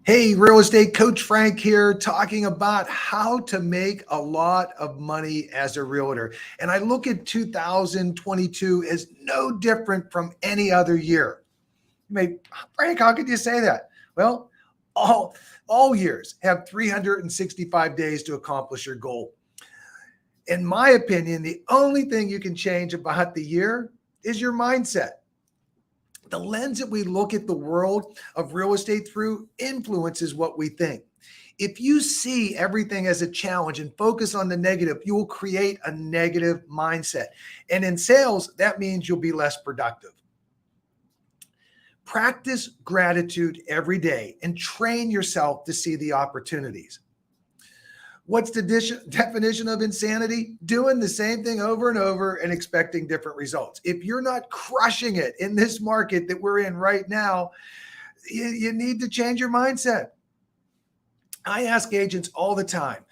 Hey, real estate coach Frank here, talking about how to make a lot of money as a realtor. And I look at 2022 as no different from any other year. You may, Frank, how could you say that? Well, all all years have 365 days to accomplish your goal. In my opinion, the only thing you can change about the year is your mindset. The lens that we look at the world of real estate through influences what we think. If you see everything as a challenge and focus on the negative, you will create a negative mindset. And in sales, that means you'll be less productive. Practice gratitude every day and train yourself to see the opportunities. What's the definition of insanity? Doing the same thing over and over and expecting different results. If you're not crushing it in this market that we're in right now, you need to change your mindset. I ask agents all the time,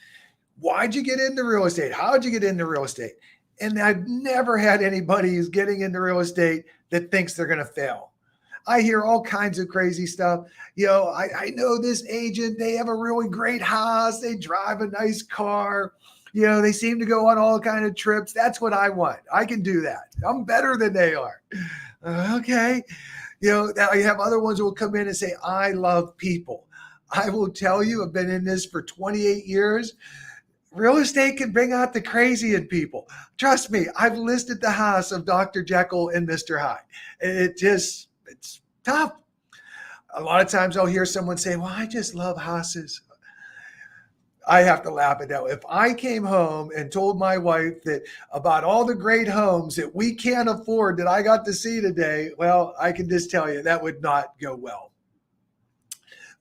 why'd you get into real estate? How'd you get into real estate? And I've never had anybody who's getting into real estate that thinks they're going to fail. I hear all kinds of crazy stuff. I know this agent, they have a really great house. They drive a nice car. They seem to go on all kind of trips. That's what I want. I can do that. I'm better than they are. Okay. I have other ones who will come in and say, I love people. I will tell you, I've been in this for 28 years. Real estate can bring out the crazy in people. Trust me, I've listed the house of Dr. Jekyll and Mr. Hyde. It's tough. A lot of times I'll hear someone say, well, I just love houses. I have to laugh at that. If I came home and told my wife that about all the great homes that we can't afford that I got to see today, well, I can just tell you that would not go well.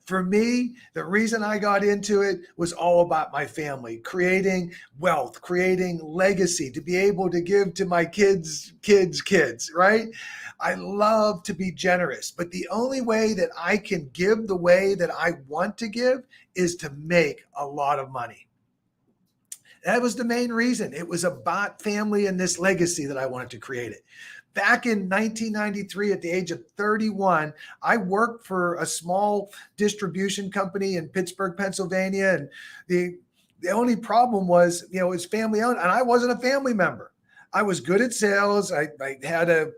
For me, the reason I got into it was all about my family, creating wealth, creating legacy to be able to give to my kids, right? I love to be generous, but the only way that I can give the way that I want to give is to make a lot of money. That was the main reason. It was about family and this legacy that I wanted to create it. Back in 1993, at the age of 31, I worked for a small distribution company in Pittsburgh, Pennsylvania. And the only problem was, it was family owned, and I wasn't a family member. I was good at sales. I had a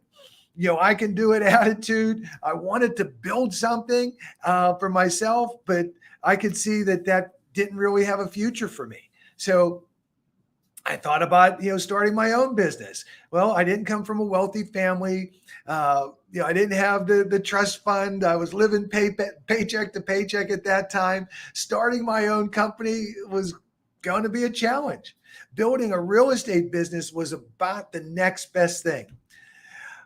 I can do it attitude. I wanted to build something for myself, but I could see that didn't really have a future for me. So I thought about, starting my own business. Well, I didn't come from a wealthy family. I didn't have the trust fund. I was living paycheck to paycheck at that time. Starting my own company was going to be a challenge. Building a real estate business was about the next best thing.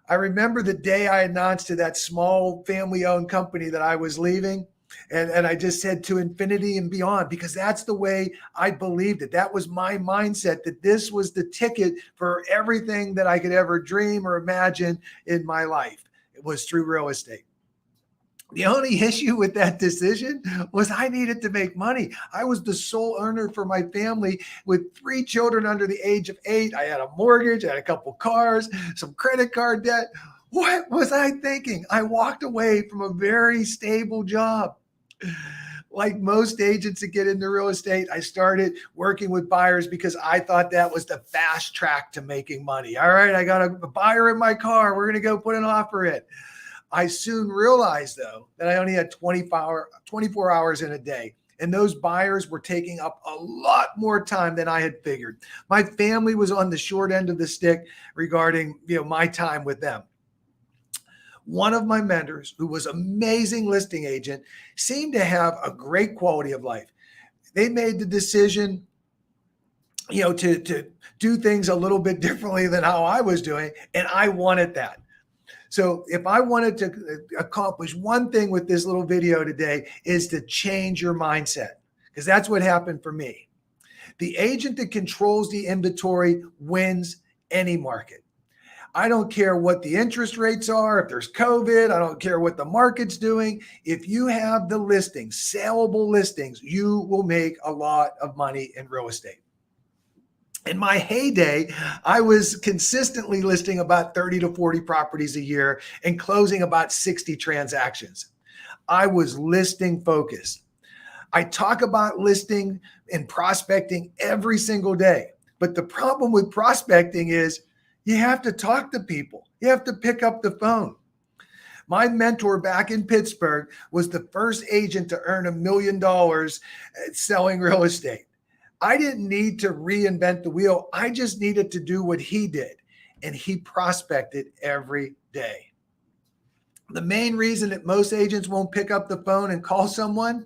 I remember the day I announced to that small family-owned company that I was leaving. And I just said to infinity and beyond, because that's the way I believed it. That was my mindset, that this was the ticket for everything that I could ever dream or imagine in my life. It was through real estate. The only issue with that decision was I needed to make money. I was the sole earner for my family with 3 children under the age of 8. I had a mortgage, I had a couple cars, some credit card debt. What was I thinking? I walked away from a very stable job. Like most agents that get into real estate, I started working with buyers because I thought that was the fast track to making money. All right, I got a buyer in my car. We're going to go put an offer in. I soon realized, though, that I only had 24 hours in a day. And those buyers were taking up a lot more time than I had figured. My family was on the short end of the stick regarding, my time with them. One of my mentors, who was an amazing listing agent, seemed to have a great quality of life. They made the decision, to do things a little bit differently than how I was doing, and I wanted that. So if I wanted to accomplish one thing with this little video today, is to change your mindset, because that's what happened for me. The agent that controls the inventory wins any market. I don't care what the interest rates are, if there's COVID, I don't care what the market's doing. If you have the listings, saleable listings, you will make a lot of money in real estate. In my heyday, I was consistently listing about 30 to 40 properties a year and closing about 60 transactions. I was listing focused. I talk about listing and prospecting every single day. But the problem with prospecting is you have to talk to people. You have to pick up the phone. My mentor back in Pittsburgh was the first agent to earn $1 million selling real estate. I didn't need to reinvent the wheel. I just needed to do what he did. And he prospected every day. The main reason that most agents won't pick up the phone and call someone,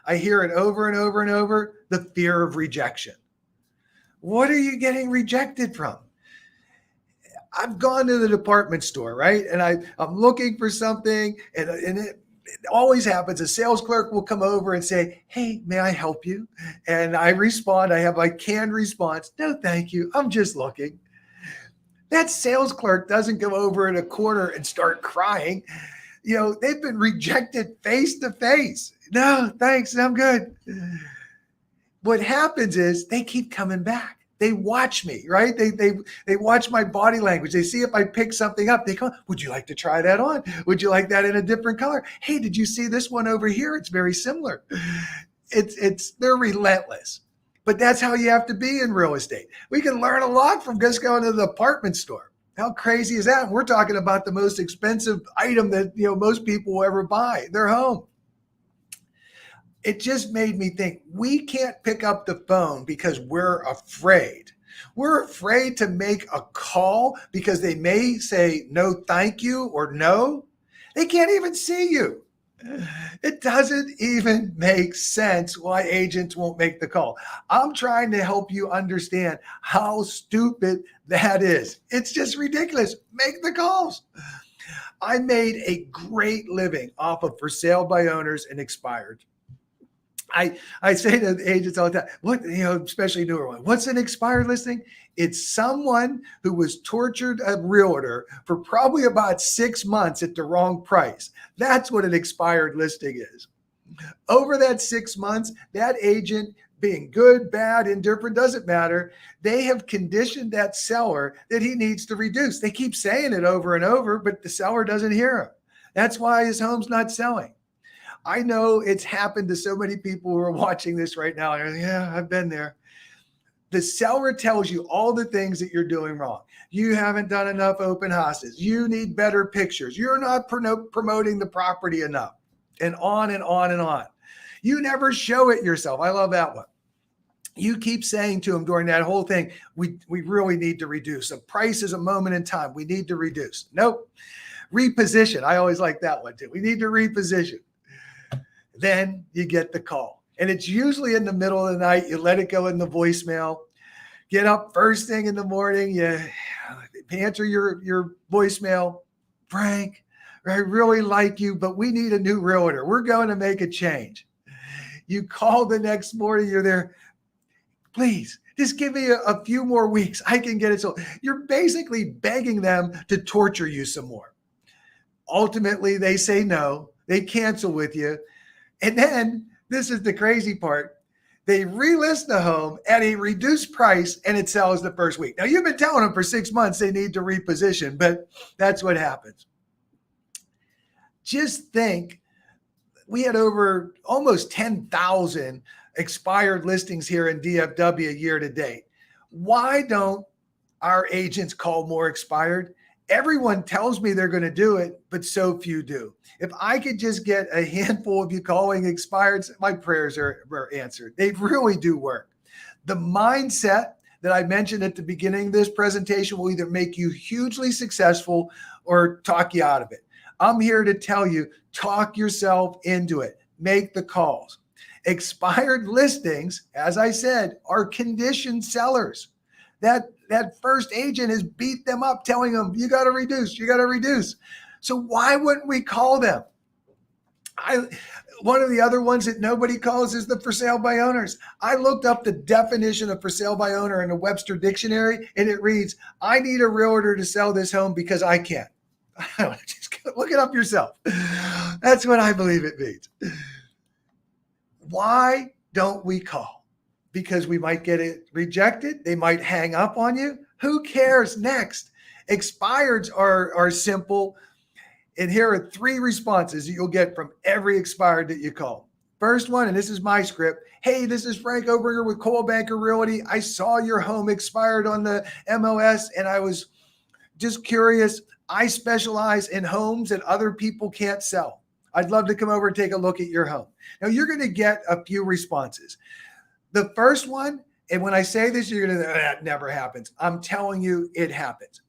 I hear it over and over and over, the fear of rejection. What are you getting rejected from? I've gone to the department store, right? And I'm looking for something, and it always happens. A sales clerk will come over and say, "Hey, may I help you?" And I respond, I have my canned response, "No, thank you. I'm just looking." That sales clerk doesn't go over in a corner and start crying. They've been rejected face to face. "No, thanks. I'm good." What happens is they keep coming back. They watch me, right? They watch my body language. They see if I pick something up. They come, "Would you like to try that on? Would you like that in a different color? Hey, did you see this one over here? It's very similar." They're relentless. But that's how you have to be in real estate. We can learn a lot from just going to the department store. How crazy is that? And we're talking about the most expensive item that most people will ever buy, their home. It just made me think we can't pick up the phone because we're afraid. We're afraid to make a call because they may say no, thank you, or no. They can't even see you. It doesn't even make sense why agents won't make the call. I'm trying to help you understand how stupid that is. It's just ridiculous. Make the calls. I made a great living off of for sale by owners and expired. I say to the agents all the time, what, especially newer one, what's an expired listing? It's someone who was tortured a realtor for probably about 6 months at the wrong price. That's what an expired listing is. Over that 6 months, that agent, being good, bad, indifferent, doesn't matter, they have conditioned that seller that he needs to reduce. They keep saying it over and over, but the seller doesn't hear him. That's why his home's not selling. I know it's happened to so many people who are watching this right now. Like, yeah, I've been there. The seller tells you all the things that you're doing wrong. You haven't done enough open houses. You need better pictures. You're not promoting the property enough, and on and on and on. You never show it yourself. I love that one. You keep saying to them during that whole thing, we really need to reduce. The price is a moment in time. We need to reduce. Nope. Reposition. I always like that one too. We need to reposition. Then you get the call. And it's usually in the middle of the night. You let it go in the voicemail. Get up first thing in the morning. You answer your voicemail. "Frank, I really like you, but we need a new realtor. We're going to make a change." You call the next morning. You're there. "Please, just give me a few more weeks. I can get it sold." You're basically begging them to torture you some more. Ultimately, they say no. They cancel with you. And then, this is the crazy part, they relist the home at a reduced price and it sells the first week. Now, you've been telling them for 6 months they need to reposition, but that's what happens. Just think, we had over almost 10,000 expired listings here in DFW year to date. Why don't our agents call more expired? Everyone tells me they're going to do it, but so few do. If I could just get a handful of you calling expireds, my prayers are answered. They really do work. The mindset that I mentioned at the beginning of this presentation will either make you hugely successful or talk you out of it. I'm here to tell you, talk yourself into it. Make the calls. Expired listings, as I said, are conditioned sellers. That first agent has beat them up, telling them, you got to reduce, you got to reduce. So why wouldn't we call them? One of the other ones that nobody calls is the for sale by owners. I looked up the definition of for sale by owner in the Webster dictionary, and it reads, I need a realtor to sell this home because I can't. Just look it up yourself. That's what I believe it means. Why don't we call? Because we might get it rejected. They might hang up on you. Who cares? Next. Expireds are simple. And here are 3 responses that you'll get from every expired that you call. First one, and this is my script. Hey, this is Frank Obringer with Coldwell Banker Realty. I saw your home expired on the MLS and I was just curious. I specialize in homes that other people can't sell. I'd love to come over and take a look at your home. Now you're going to get a few responses. The first one, and when I say this, you're going to, that never happens. I'm telling you, it happens.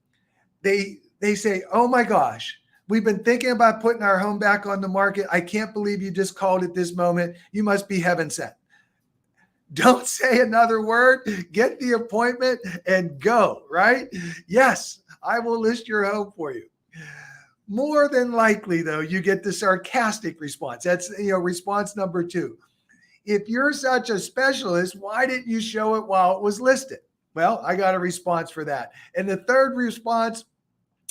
They say, oh my gosh, we've been thinking about putting our home back on the market. I can't believe you just called at this moment. You must be heaven sent. Don't say another word. Get the appointment and go, right? Yes, I will list your home for you. More than likely, though, you get the sarcastic response. That's, response number 2. If you're such a specialist, why didn't you show it while it was listed? Well, I got a response for that. And the third response,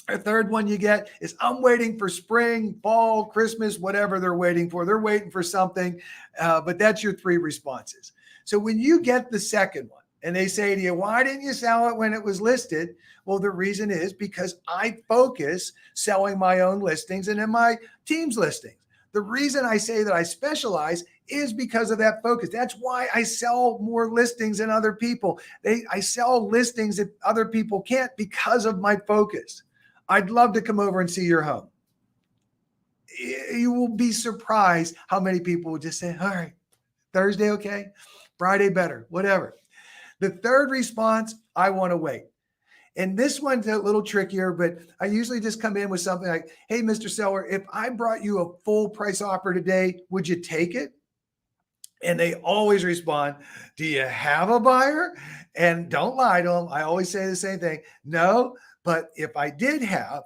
the third one you get is, I'm waiting for spring, fall, Christmas, whatever they're waiting for. They're waiting for something, but that's your 3 responses. So when you get the second one and they say to you, why didn't you sell it when it was listed? Well, the reason is because I focus selling my own listings and in my team's listings. The reason I say that I specialize is because of that focus. That's why I sell more listings than other people. I sell listings that other people can't because of my focus. I'd love to come over and see your home. You will be surprised how many people will just say, all right, Thursday, okay, Friday better, whatever. The third response, I want to wait. And this one's a little trickier, but I usually just come in with something like, hey, Mr. Seller, if I brought you a full price offer today, would you take it? And they always respond, do you have a buyer? And don't lie to them. I always say the same thing. No, but if I did have,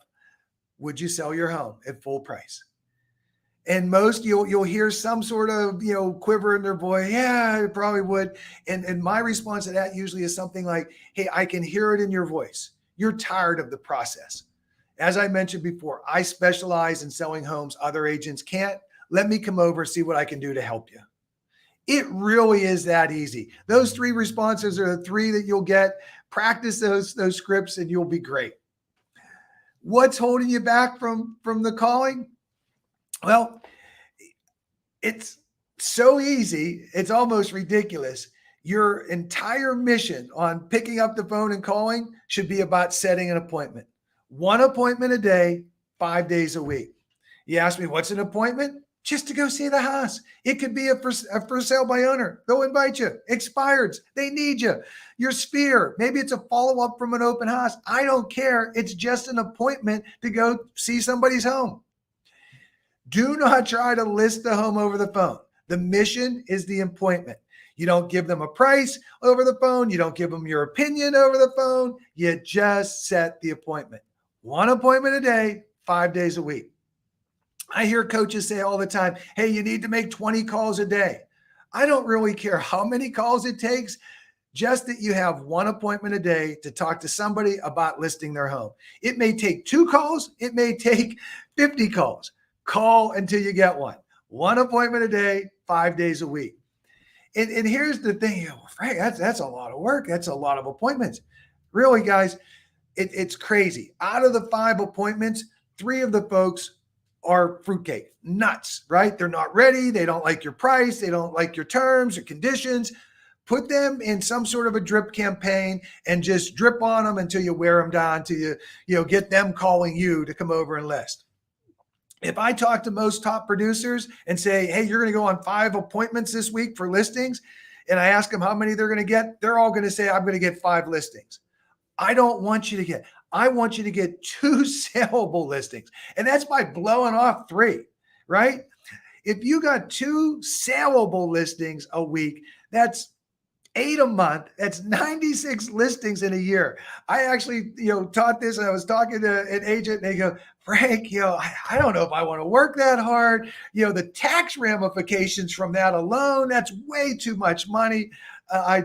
would you sell your home at full price? And most you'll hear some sort of, quiver in their voice. Yeah, I probably would. And my response to that usually is something like, hey, I can hear it in your voice. You're tired of the process. As I mentioned before, I specialize in selling homes other agents can't. Let me come over, see what I can do to help you. It really is that easy. Those 3 responses are the 3 that you'll get. Practice those scripts and you'll be great. What's holding you back from the calling? Well, it's so easy. It's almost ridiculous. Your entire mission on picking up the phone and calling should be about setting an appointment. 1 appointment a day, 5 days a week. You ask me, what's an appointment? Just to go see the house. It could be a for sale by owner. They'll invite you. Expireds. They need you. Your sphere. Maybe it's a follow-up from an open house. I don't care. It's just an appointment to go see somebody's home. Do not try to list the home over the phone. The mission is the appointment. You don't give them a price over the phone. You don't give them your opinion over the phone. You just set the appointment. 1 appointment a day, 5 days a week. I hear coaches say all the time, hey, you need to make 20 calls a day. I don't really care how many calls it takes, just that you have 1 appointment a day to talk to somebody about listing their home. It may take 2 calls. It may take 50 calls. Call until you get one. 1 appointment a day, 5 days a week. And here's the thing, Frank, that's a lot of work. That's a lot of appointments. Really, guys, it's crazy. Out of the 5 appointments, 3 of the folks are fruitcake, nuts, right? They're not ready. They don't like your price. They don't like your terms or conditions. Put them in some sort of a drip campaign and just drip on them until you wear them down, until you get them calling you to come over and list. If I talk to most top producers and say, hey, you're going to go on 5 appointments this week for listings, and I ask them how many they're going to get, they're all going to say, I'm going to get 5 listings. I don't want you to get, I want you to get 2 saleable listings. And that's by blowing off 3, right? If you got 2 saleable listings a week, that's 8 a month. That's 96 listings in a year. I actually, taught this, and I was talking to an agent, and they go, Frank, I don't know if I want to work that hard. The tax ramifications from that alone, that's way too much money. I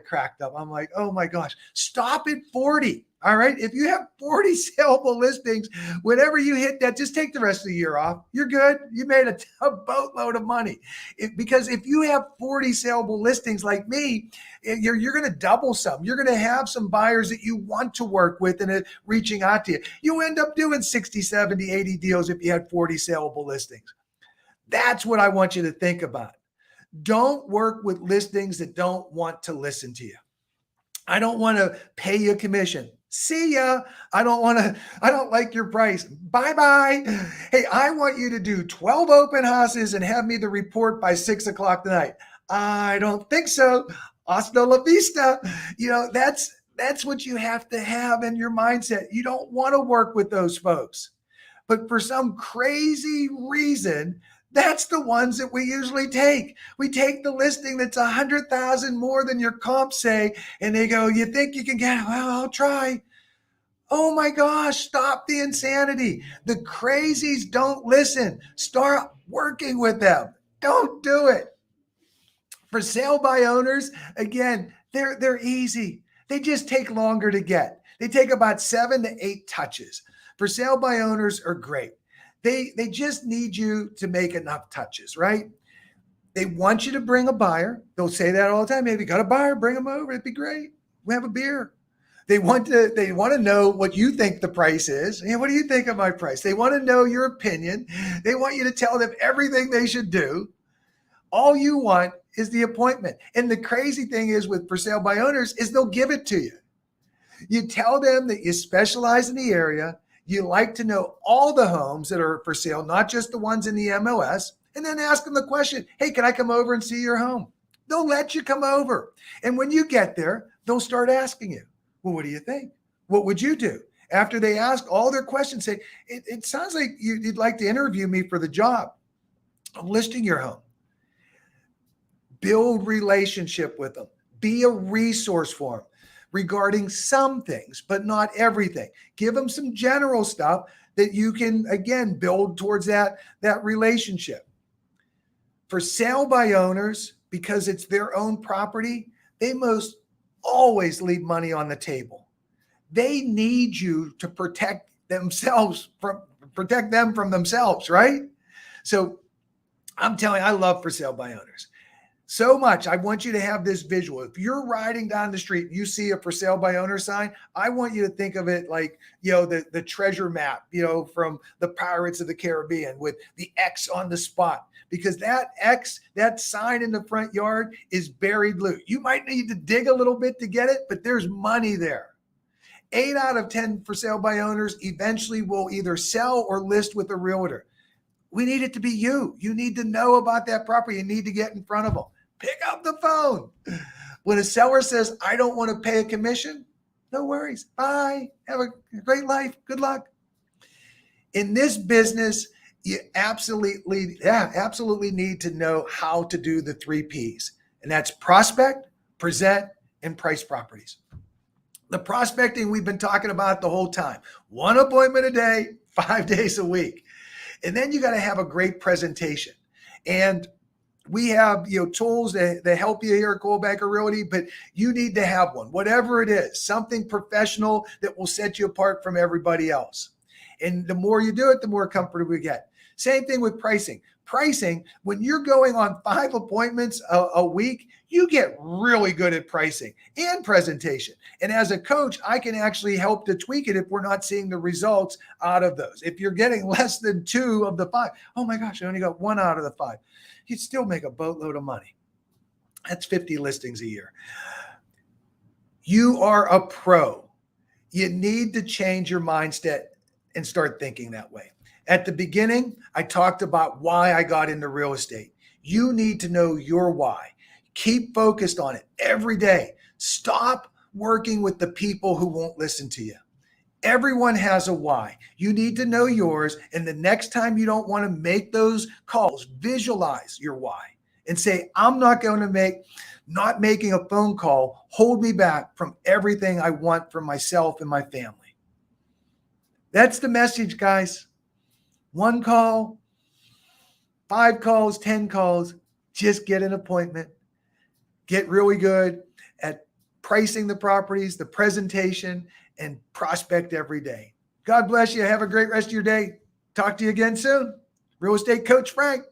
cracked up. I'm like, oh my gosh, stop at 40. All right. If you have 40 saleable listings, whenever you hit that, just take the rest of the year off. You're good. You made a boatload of money. Because if you have 40 saleable listings like me, you're going to double some. You're going to have some buyers that you want to work with and reaching out to you. You end up doing 60, 70, 80 deals if you had 40 saleable listings. That's what I want you to think about. Don't work with listings that don't want to listen to you. I don't want to pay you a commission. See ya. I don't like your price. Bye-bye. Hey, I want you to do 12 open houses and have me the report by 6 o'clock tonight. I don't think so. Hasta la vista. That's what you have to have in your mindset. You don't want to work with those folks. But for some crazy reason, that's the ones that we usually take. We take the listing that's 100,000 more than your comps say, and they go, you think you can get it? Well, I'll try. Oh my gosh, stop the insanity. The crazies don't listen. Start working with them. Don't do it. For sale by owners, again, they're easy. They just take longer to get. They take about 7 to 8 touches. For sale by owners are great. They just need you to make enough touches, right? They want you to bring a buyer. They'll say that all the time. Hey, if you got a buyer, bring them over. It'd be great. We have a beer. They want to know what you think the price is. Hey, what do you think of my price? They want to know your opinion. They want you to tell them everything they should do. All you want is the appointment. And the crazy thing is with for sale by owners is they'll give it to you. You tell them that you specialize in the area. You like to know all the homes that are for sale, not just the ones in the MLS, and then ask them the question, hey, can I come over and see your home? They'll let you come over. And when you get there, they'll start asking you, well, what do you think? What would you do? After they ask all their questions, say, it sounds like you'd like to interview me for the job of listing your home. Build relationship with them. Be a resource for them regarding some things, but not everything. Give them some general stuff that you can, again, build towards that relationship. For sale by owners, because it's their own property, they most always leave money on the table. They need you to protect them from themselves, right? So I'm telling you, I love for sale by owners. So much. I want you to have this visual. If you're riding down the street, you see a for sale by owner sign, I want you to think of it like, the treasure map, from the Pirates of the Caribbean with the X on the spot, because that X, that sign in the front yard is buried loot. You might need to dig a little bit to get it, but there's money there. 8 out of 10 for sale by owners eventually will either sell or list with a realtor. We need it to be you. You need to know about that property. You need to get in front of them. Pick up the phone. When a seller says, I don't want to pay a commission, no worries. Bye. Have a great life. Good luck. In this business, you absolutely need to know how to do the 3 Ps. And that's prospect, present, and price properties. The prospecting we've been talking about the whole time. 1 appointment a day, 5 days a week. And then you got to have a great presentation. And we have tools that help you here at Goldbanker Realty, but you need to have one, whatever it is, something professional that will set you apart from everybody else. And the more you do it, the more comfortable we get. Same thing with pricing. Pricing, when you're going on 5 appointments a week, you get really good at pricing and presentation. And as a coach, I can actually help to tweak it if we're not seeing the results out of those. If you're getting less than 2 of the 5, oh my gosh, I only got 1 out of the 5. You'd still make a boatload of money. That's 50 listings a year. You are a pro. You need to change your mindset and start thinking that way. At the beginning, I talked about why I got into real estate. You need to know your why. Keep focused on it every day. Stop working with the people who won't listen to you. Everyone has a why. You need to know yours. And the next time you don't want to make those calls, visualize your why and say, I'm not going to not making a phone call hold me back from everything I want for myself and my family. That's the message, guys. 1 call, 5 calls, 10 calls, just get an appointment. Get really good at pricing the properties, the presentation, and prospect every day. God bless you. Have a great rest of your day. Talk to you again soon. Real Estate Coach Frank.